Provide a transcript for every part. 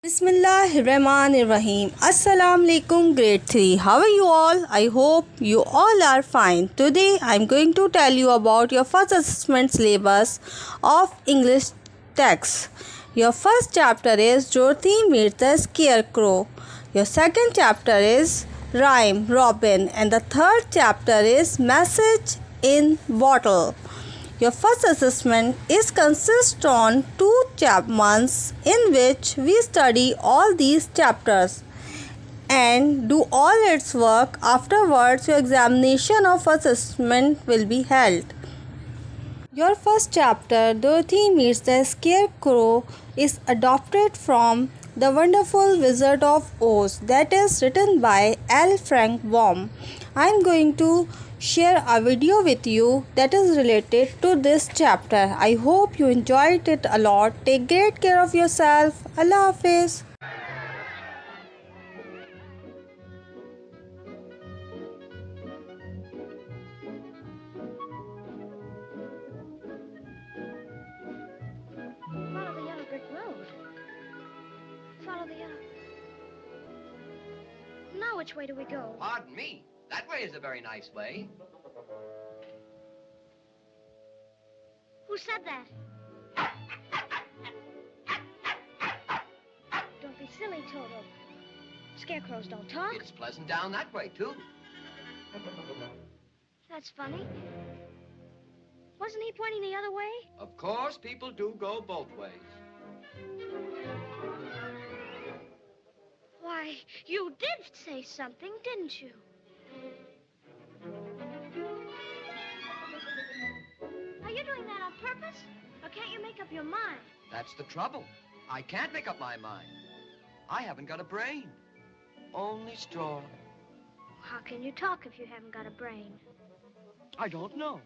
Bismillahirrahmanirrahim. Assalamu alaikum grade 3. How are you all? I hope you all are fine. Today I am going to tell you about your first assessment syllabus of English text. Your first chapter is Dorothy Meets the Scarecrow. Your second chapter is Rhyme Robin, and the third chapter is Message in Bottle. Your first assessment is consist on 2 months in which we study all these chapters and do all its work. Afterwards, your examination of assessment will be held. Your first chapter, Dorothy Meets the Scarecrow, is adapted from The Wonderful Wizard of Oz, that is written by L. Frank Baum. I am going to share a video with you that is related to this chapter. I hope you enjoyed it a lot. Take great care of yourself. Allah Hafiz. Follow the yellow brick road. Follow the yellow... Now which way do we go? Pardon me. That way is a very nice way. Who said that? Don't be silly, Toto. Scarecrows don't talk. It's pleasant down that way, too. That's funny. Wasn't he pointing the other way? Of course, people do go both ways. Why, you did say something, didn't you? Are you doing that on purpose? Or can't you make up your mind? That's the trouble. I can't make up my mind. I haven't got a brain. Only straw. How can you talk if you haven't got a brain? I don't know.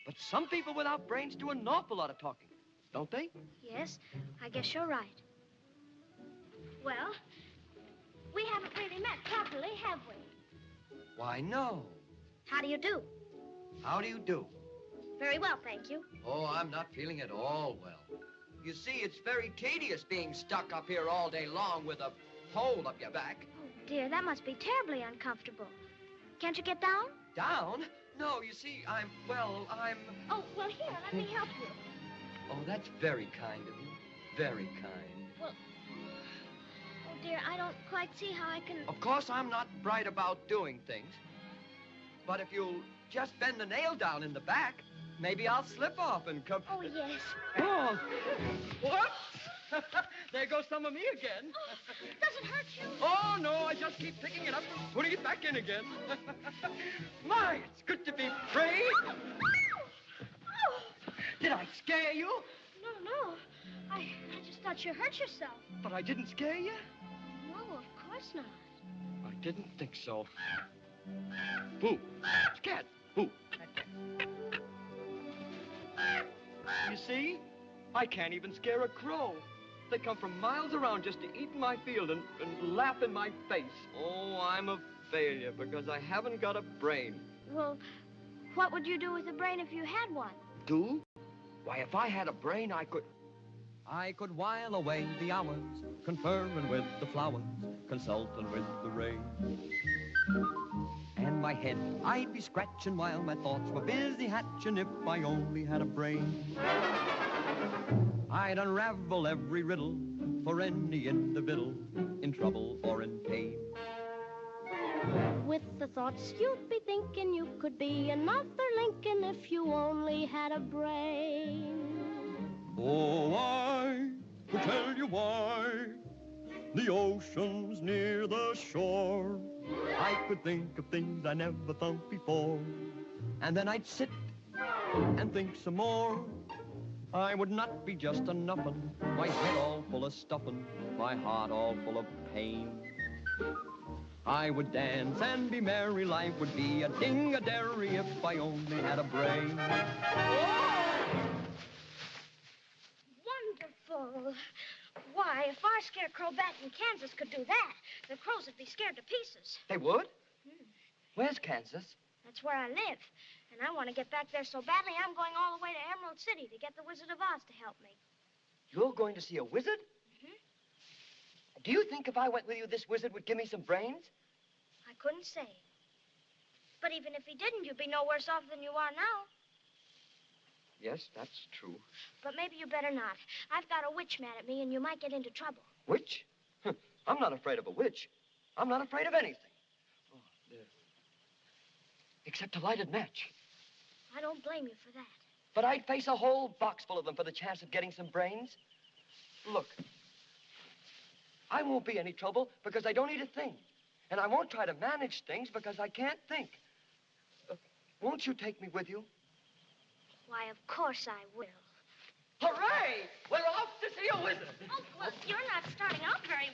But some people without brains do an awful lot of talking, don't they? Yes, I guess you're right. Well, we haven't really met properly, have we? Why, no. How do you do? How do you do? Very well, thank you. Oh, I'm not feeling at all well. You see, it's very tedious being stuck up here all day long with a pole up your back. Oh, dear, that must be terribly uncomfortable. Can't you get down? Down? No, you see, I'm... Oh, well, here, let me help you. Oh, that's very kind of you. Very kind. Well, oh, dear, I don't quite see how I can... Of course, I'm not bright about doing things. But if you'll just bend the nail down in the back, maybe I'll slip off and come... Oh, yes. Oh, what? There goes some of me again. Oh, does it hurt you? Oh, no, I just keep picking it up and putting it back in again. My, it's good to be free. Did I scare you? No. I just thought you hurt yourself. But I didn't scare you? No, of course not. I didn't think so. Boo. Scat. Boo. You see? I can't even scare a crow. They come from miles around just to eat in my field and laugh in my face. Oh, I'm a failure because I haven't got a brain. Well, what would you do with a brain if you had one? Do? Why, if I had a brain, I could while away the hours, conferring with the flowers, consulting with the rain. And my head I'd be scratching while my thoughts were busy hatching if I only had a brain. I'd unravel every riddle for any individual in trouble or in pain. With the thoughts you'd be thinking you could be another Lincoln if you only had a brain. Oh, I could tell you why the ocean's near the shore. I could think of things I never thought before. And then I'd sit and think some more. I would not be just a nuffin', my head all full of stuffin', my heart all full of pain. I would dance and be merry, life would be a ding-a-dairy if I only had a brain. Wonderful. Why, if our scarecrow back in Kansas could do that, the crows would be scared to pieces. They would? Where's Kansas? That's where I live. And I want to get back there so badly, I'm going all the way to Emerald City to get the Wizard of Oz to help me. You're going to see a wizard? Do you think if I went with you, this wizard would give me some brains? I couldn't say. But even if he didn't, you'd be no worse off than you are now. Yes, that's true. But maybe you better not. I've got a witch mad at me, and you might get into trouble. Witch? I'm not afraid of a witch. I'm not afraid of anything. Oh, there. Except a lighted match. I don't blame you for that. But I'd face a whole box full of them for the chance of getting some brains. Look, I won't be any trouble because I don't eat a thing. And I won't try to manage things because I can't think. Won't you take me with you? Why, of course I will. Hooray! We're off to see a wizard. Oh, well, you're not starting out very